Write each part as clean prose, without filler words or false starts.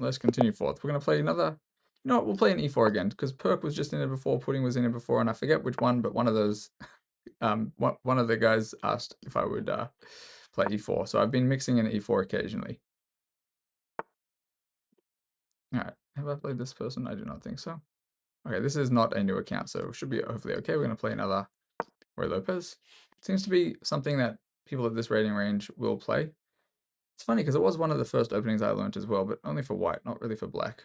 let's continue forth. We're going to play another, you know what, we'll play an e4 again, because Perk was just in it before, Pudding was in it before, and I forget which one, but one of those, one of the guys asked if I would play e4, so I've been mixing in e4 occasionally. Alright, have I played this person? I do not think so. Okay, this is not a new account, so it should be hopefully okay. We're going to play another Roy Lopez. It seems to be something that people at this rating range will play. It's funny because it was one of the first openings I learned as well, but only for white, not really for black.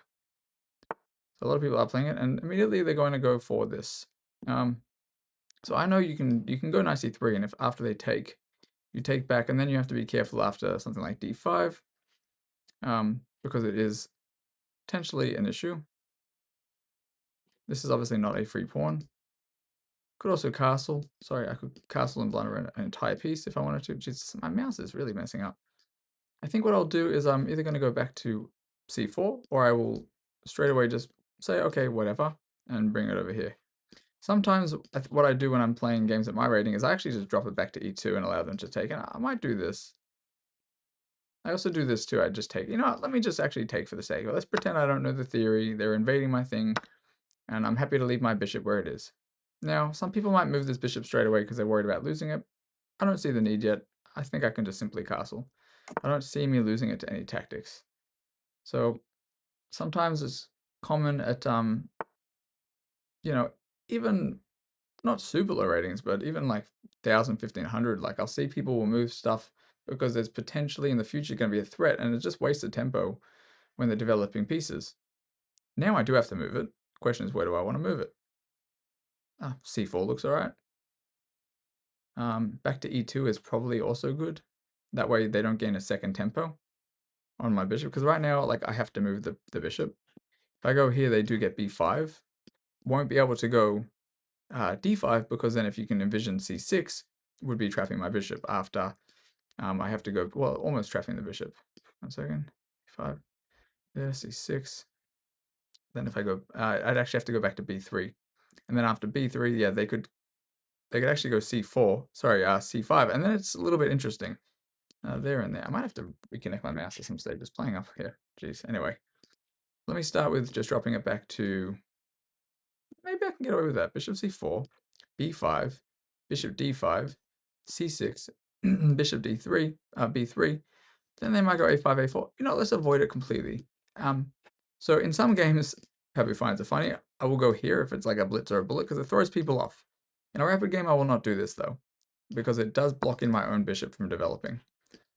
So a lot of people are playing it, and immediately they're going to go for this. So I know you can go knight c3, and if after they take, you take back, and then you have to be careful after something like d5, because it is potentially an issue. This is obviously not a free pawn. Could also castle. Sorry, I could castle and blunder an entire piece if I wanted to. Jesus, my mouse is really messing up. I think what I'll do is I'm either going to go back to c4, or I will straight away just say, okay, whatever, and bring it over here. Sometimes what I do when I'm playing games at my rating is I actually just drop it back to e2 and allow them to take. And I might do this. I also do this too. I just take, you know what, let me just actually take for the sake of it. Let's pretend I don't know the theory. They're invading my thing, and I'm happy to leave my bishop where it is. Now, some people might move this bishop straight away because they're worried about losing it. I don't see the need yet. I think I can just simply castle. I don't see me losing it to any tactics. So sometimes it's common at, you know, even not super low ratings, but even like 1,000, 1,500, like I'll see people will move stuff because there's potentially in the future going to be a threat, and it's just wasted tempo when they're developing pieces. Now I do have to move it. The question is, where do I want to move it? c4 looks all right. Back to e2 is probably also good. That way they don't gain a second tempo on my bishop, because right now, like, I have to move the bishop. If I go here, they do get b5. Won't be able to go d5, because then if you can envision c6 would be trapping my bishop after I have to go, well, almost trapping the bishop. 1 second, 5, there, c6. Then if I go, I'd actually have to go back to b3. And then after b3, yeah, they could actually go c4, sorry, c5, and then it's a little bit interesting. There and there. I might have to reconnect my mouse at some stage. It's playing up here. Jeez. Anyway, let me start with just dropping it back to, maybe I can get away with that. Bishop c4, b5, bishop d5, c6, bishop d3, b3. Then they might go a5, a4. You know, let's avoid it completely. So in some games, Pepe finds it funny. I will go here if it's like a blitz or a bullet, because it throws people off. In a rapid game, I will not do this though, because it does block in my own bishop from developing.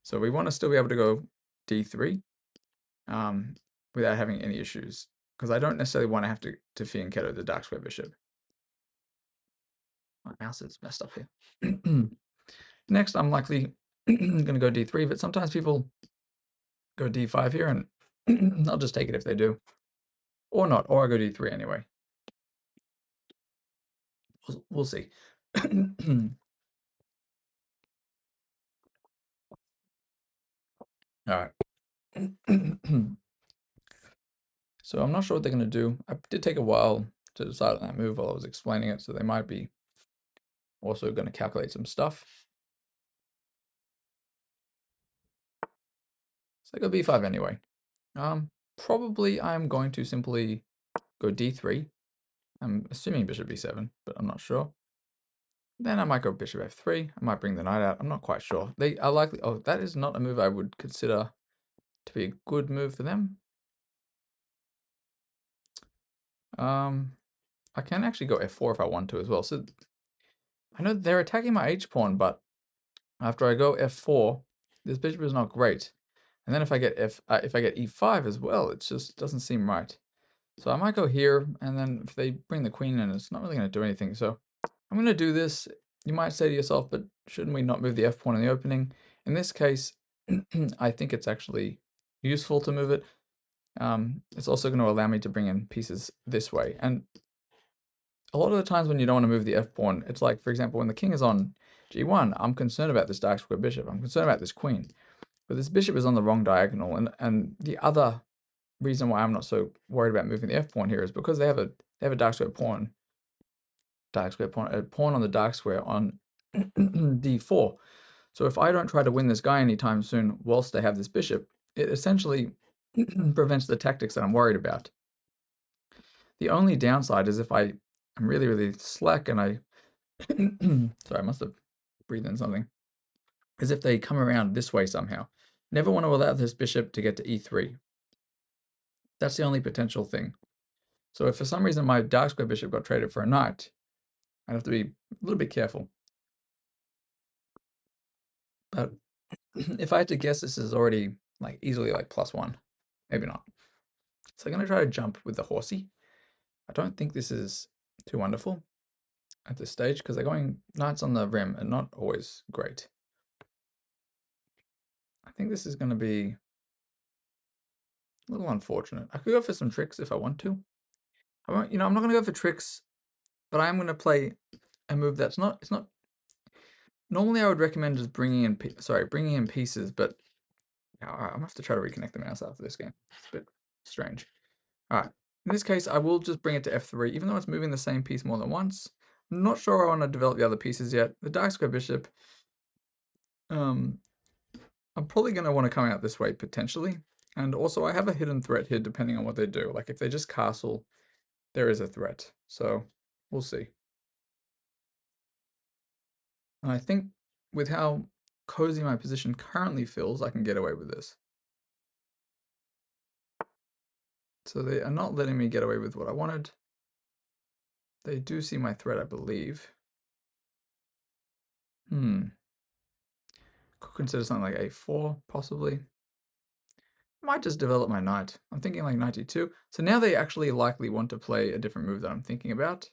So we want to still be able to go d3 without having any issues, because I don't necessarily want to have to fianchetto the dark square bishop. My mouse is messed up here. Next, I'm likely going to go d3, but sometimes people go d5 here, and I'll just take it if they do. Or not, or I go d3 anyway. We'll see. All right. So I'm not sure what they're going to do. I did take a while to decide on that move while I was explaining it, so they might be also going to calculate some stuff. So I go b5 anyway. Probably I'm going to simply go d3. I'm assuming bishop b7, but I'm not sure. Then I might go bishop f3. I might bring the knight out. I'm not quite sure. They are likely... Oh, that is not a move I would consider to be a good move for them. I can actually go f4 if I want to as well. So I know they're attacking my h-pawn, but after I go f4, this bishop is not great. And then if I get e5 as well, it just doesn't seem right. So I might go here, and then if they bring the queen in, it's not really going to do anything. So I'm going to do this. You might say to yourself, but shouldn't we not move the f-pawn in the opening? In this case, I think it's actually useful to move it. It's also going to allow me to bring in pieces this way. And a lot of the times when you don't want to move the f-pawn, it's like, for example, when the king is on g1, I'm concerned about this dark square bishop. I'm concerned about this queen. But this bishop is on the wrong diagonal. And the other reason why I'm not so worried about moving the f-pawn here is because they have a dark square pawn. A pawn on the dark square on d4. So if I don't try to win this guy anytime soon whilst they have this bishop, it essentially prevents the tactics that I'm worried about. The only downside is if I'm really, really slack and I sorry, I must have breathed in something. Is if they come around this way somehow. Never want to allow this bishop to get to e3. That's the only potential thing. So if for some reason my dark square bishop got traded for a knight, I'd have to be a little bit careful. But if I had to guess, this is already like easily like +1. Maybe not. So I'm going to try to jump with the horsey. I don't think this is too wonderful at this stage because they're going knights on the rim and not always great. I think this is going to be a little unfortunate. I could go for some tricks if I want to. I won't, I'm not going to go for tricks, but I am going to play a move that's not, it's not, normally I would recommend just bringing in pieces, but I'm going to have to try to reconnect the mouse after this game. It's a bit strange. All right. In this case, I will just bring it to f3, even though it's moving the same piece more than once. I'm not sure I want to develop the other pieces yet. The dark square bishop, I'm probably going to want to come out this way potentially. And also I have a hidden threat here depending on what they do. Like if they just castle, there is a threat. So we'll see. And I think with how cozy my position currently feels, I can get away with this. So they are not letting me get away with what I wanted. They do see my threat, I believe. Could consider something like a4, possibly. Might just develop my knight. I'm thinking like knight e2. So now they actually likely want to play a different move that I'm thinking about.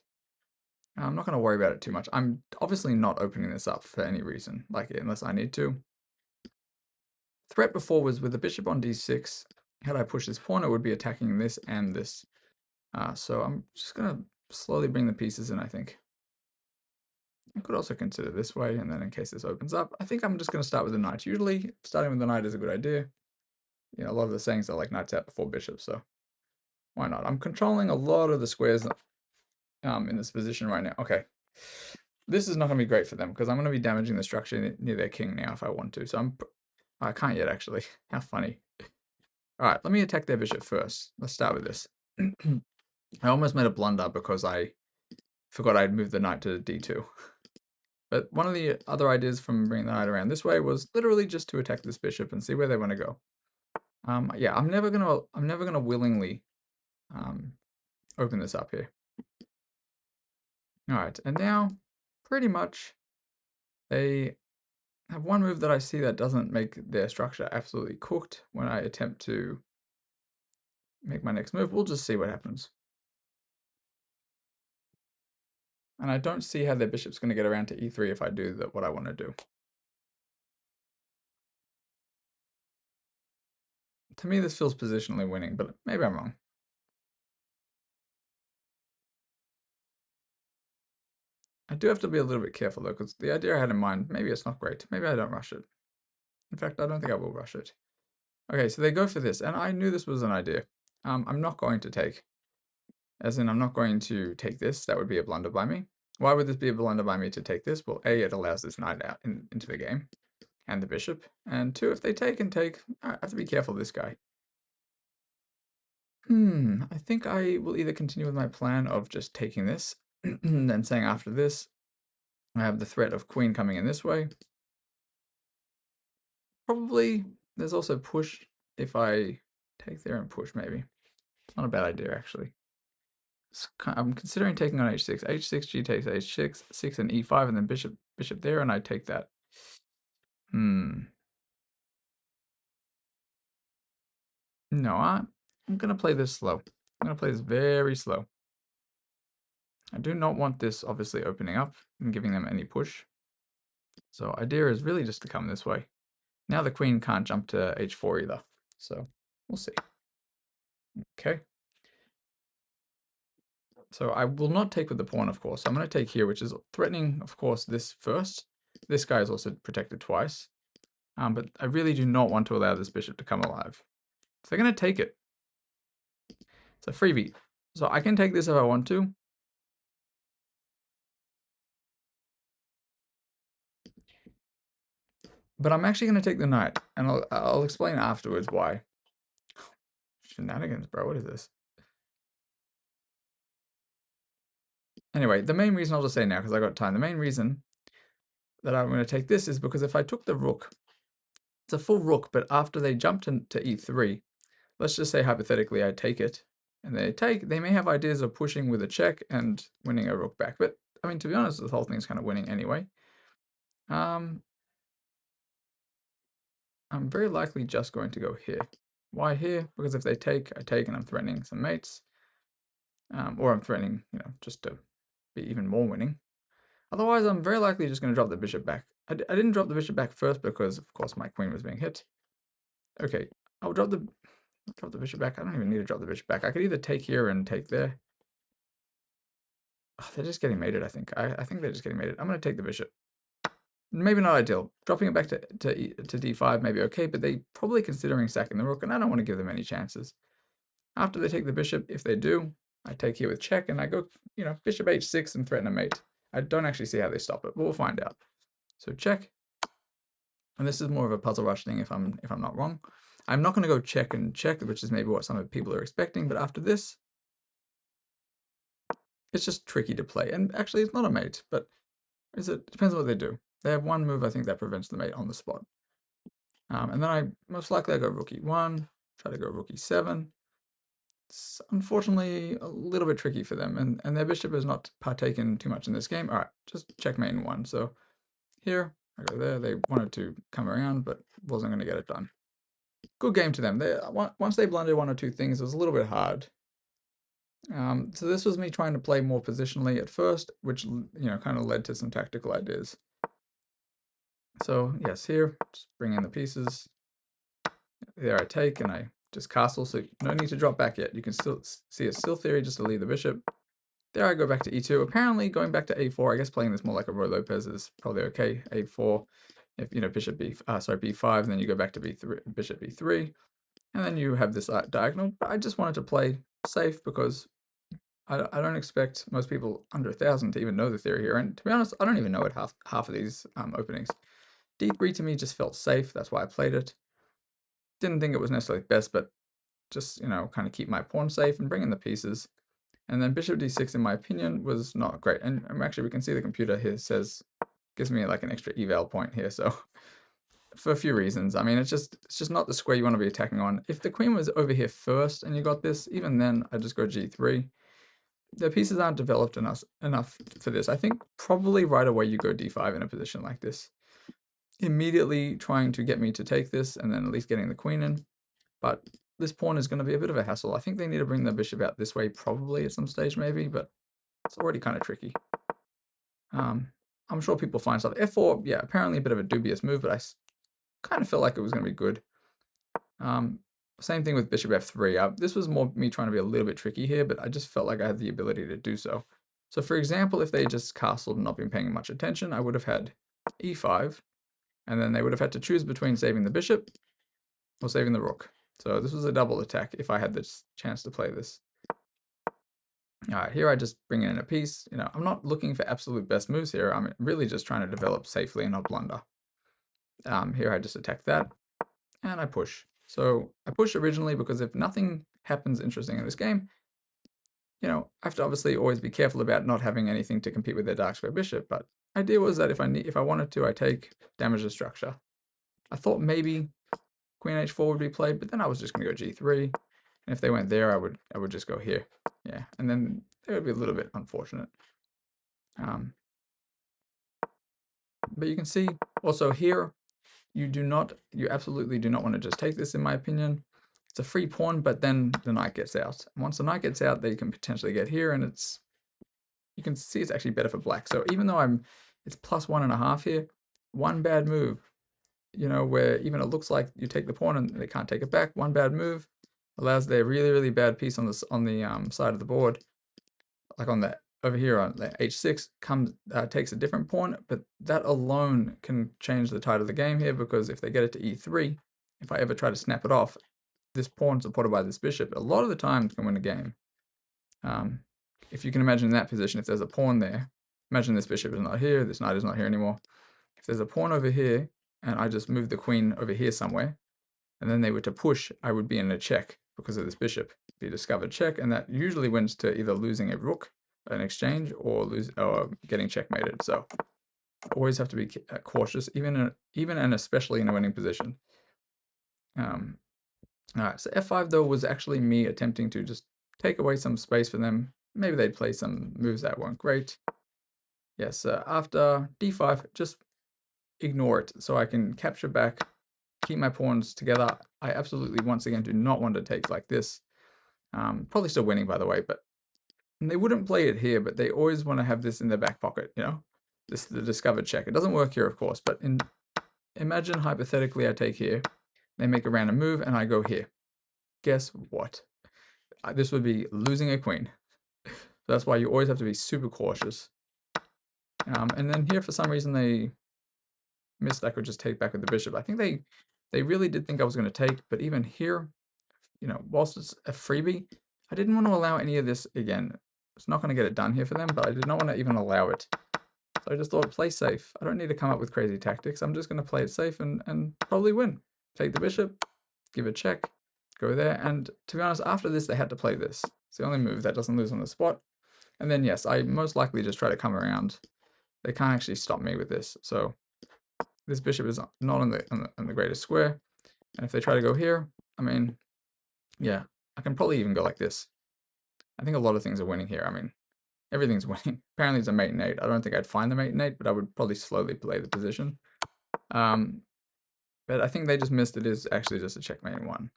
I'm not going to worry about it too much. I'm obviously not opening this up for any reason, like unless I need to. Threat before was with the bishop on d6. Had I pushed this pawn, it would be attacking this and this. So I'm just going to slowly bring the pieces in, I think. I could also consider this way, and then in case this opens up, I think I'm just going to start with the knight. Usually, starting with the knight is a good idea. A lot of the sayings are like knights out before bishops, so why not? I'm controlling a lot of the squares in this position right now. Okay. This is not going to be great for them because I'm going to be damaging the structure near their king now if I want to. So I can't yet, actually. How funny. All right, let me attack their bishop first. Let's start with this. I almost made a blunder because I forgot I'd moved the knight to d2. But one of the other ideas from bringing the knight around this way was literally just to attack this bishop and see where they want to go. Yeah, I'm never gonna willingly open this up here. All right, and now pretty much they have one move that I see that doesn't make their structure absolutely cooked when I attempt to make my next move. We'll just see what happens. And I don't see how their bishop's going to get around to e3 if I do what I want to do. To me, this feels positionally winning, but maybe I'm wrong. I do have to be a little bit careful though, because the idea I had in mind, maybe it's not great. Maybe I don't rush it. In fact, I don't think I will rush it. Okay, so they go for this, and I knew this was an idea. I'm not going to take. As in, I'm not going to take this. That would be a blunder by me. Why would this be a blunder by me to take this? Well, A, it allows this knight out into the game, and the bishop. And 2, if they take and take, I have to be careful of this guy. I think I will either continue with my plan of just taking this, and then saying after this, I have the threat of queen coming in this way. Probably, there's also push if I take there and push, maybe. It's not a bad idea, actually. I'm considering taking on h6. h6, g takes h6, 6 and e5, and then bishop there, and I take that. No, I'm going to play this slow. I'm going to play this very slow. I do not want this obviously opening up and giving them any push. So idea is really just to come this way. Now the queen can't jump to h4 either. So we'll see. Okay. So I will not take with the pawn, of course. I'm going to take here, which is threatening, of course, this first. This guy is also protected twice. But I really do not want to allow this bishop to come alive. So they're going to take it. It's a freebie. So I can take this if I want to. But I'm actually going to take the knight. And I'll explain afterwards why. shenanigans, bro. What is this? Anyway, the main reason I'll just say now, because I got time, the main reason that I'm going to take this is because if I took the rook, it's a full rook, but after they jumped into e3, let's just say hypothetically I take it, and they may have ideas of pushing with a check and winning a rook back. But I mean, to be honest, this whole thing's kind of winning anyway. I'm very likely just going to go here. Why here? Because if they take, I take, and I'm threatening some mates. Or I'm threatening, just to be even more winning. Otherwise, I'm very likely just going to drop the bishop back. I didn't drop the bishop back first because, of course, my queen was being hit. Okay, I'll drop the bishop back. I don't even need to drop the bishop back. I could either take here and take there. Oh, they're just getting mated, I think. I think they're just getting mated. I'm going to take the bishop. Maybe not ideal. Dropping it back to d5 may be okay, but they probably considering sacking the rook, and I don't want to give them any chances. After they take the bishop, if they do, I take here with check, and I go, bishop h6 and threaten a mate. I don't actually see how they stop it, but we'll find out. So check. And this is more of a puzzle rush thing if I'm not wrong. I'm not going to go check and check, which is maybe what some people are expecting, but after this, it's just tricky to play. And actually, it's not a mate, but it depends on what they do. They have one move, I think, that prevents the mate on the spot. And then most likely I go rook e1, try to go rook e7. It's unfortunately a little bit tricky for them, and their bishop has not partaken too much in this game. All right, just checkmate in one. So here, I go there. They wanted to come around, but wasn't going to get it done. Good game to them. Once they blundered one or two things, it was a little bit hard. So this was me trying to play more positionally at first, which kind of led to some tactical ideas. So yes, here, just bring in the pieces. There I take, and I just castle, so no need to drop back yet. You can still see it's still theory just to leave the bishop. There I go back to e2. Apparently going back to a4, I guess playing this more like a Roy Lopez is probably okay. a4, if bishop b5, and then you go back to b3, bishop b3, and then you have this diagonal. But I just wanted to play safe because I don't expect most people under 1,000 to even know the theory here. And to be honest, I don't even know it half of these openings. d3 to me just felt safe. That's why I played it. Didn't think it was necessarily best, but just, kind of keep my pawn safe and bring in the pieces. And then bishop d6, in my opinion, was not great. And actually, we can see the computer here gives me like an extra eval point here. So for a few reasons. I mean, it's just not the square you want to be attacking on. If the queen was over here first and you got this, even then, I'd just go g3. The pieces aren't developed enough for this. I think probably right away you go d5 in a position like this. Immediately trying to get me to take this and then at least getting the queen in. But this pawn is going to be a bit of a hassle. I think they need to bring the bishop out this way probably at some stage maybe, but it's already kind of tricky. I'm sure people find stuff. f4, yeah, apparently a bit of a dubious move, but I kind of felt like it was going to be good. Same thing with bishop f3. This was more me trying to be a little bit tricky here, but I just felt like I had the ability to do so. So for example, if they just castled and not been paying much attention, I would have had e5, and then they would have had to choose between saving the bishop or saving the rook. So this was a double attack if I had this chance to play this. All right, here I just bring in a piece. I'm not looking for absolute best moves here. I'm really just trying to develop safely and not blunder. Here I just attack that, and I push. So I push originally because if nothing happens interesting in this game, I have to obviously always be careful about not having anything to compete with their dark square bishop. But idea was that if I wanted to, I take damage the structure. I thought maybe queen h4 would be played, but then I was just going to go g3, and if they went there, I would just go here. Yeah, and then it would be a little bit unfortunate. But you can see also here, you absolutely do not want to just take this, in my opinion. It's a free pawn, but then the knight gets out. And once the knight gets out, they can potentially get here, and you can see it's actually better for black. So even though it's plus 1.5 here, one bad move, where even it looks like you take the pawn and they can't take it back, one bad move allows their really, really bad piece on the side of the board, like over here on the h6, takes a different pawn, but that alone can change the tide of the game here, because if they get it to e3, if I ever try to snap it off, this pawn supported by this bishop, a lot of the time can win a game. If you can imagine in that position, if there's a pawn there, imagine this bishop is not here, this knight is not here anymore. If there's a pawn over here, and I just move the queen over here somewhere, and then they were to push, I would be in a check, because of this bishop. The discovered check, and that usually wins to either losing a rook, an exchange, or getting checkmated. So always have to be cautious, even and especially in a winning position. All right, so f5 though was actually me attempting to just take away some space for them. Maybe they'd play some moves that weren't great. Yes, after d5, just ignore it so I can capture back, keep my pawns together. I absolutely, once again, do not want to take like this. Probably still winning, by the way, but they wouldn't play it here, but they always want to have this in their back pocket, you know? The discovered check. It doesn't work here, of course, but imagine hypothetically I take here, they make a random move, and I go here. Guess what? This would be losing a queen. So that's why you always have to be super cautious. And then here, for some reason, they missed. I could just take back with the bishop. I think they really did think I was going to take, but even here, you know, whilst it's a freebie, I didn't want to allow any of this again. It's not going to get it done here for them, but I did not want to even allow it. So I just thought, play safe. I don't need to come up with crazy tactics. I'm just going to play it safe and probably win. Take the bishop, give a check, go there. And to be honest, after this, they had to play this. It's the only move that doesn't lose on the spot. And then, yes, I most likely just try to come around. They can't actually stop me with this. So this bishop is not on the greatest square. And if they try to go here, I mean, yeah, I can probably even go like this. I think a lot of things are winning here. I mean, everything's winning. Apparently it's a mate and 8. I don't think I'd find the mate and 8, but I would probably slowly play the position. But I think they just missed. It is actually just a checkmate 1.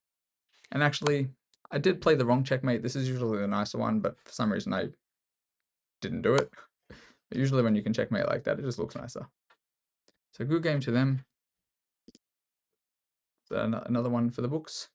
And actually, I did play the wrong checkmate. This is usually the nicer one, but for some reason I didn't do it. But usually when you can checkmate like that, it just looks nicer. So good game to them. So another one for the books.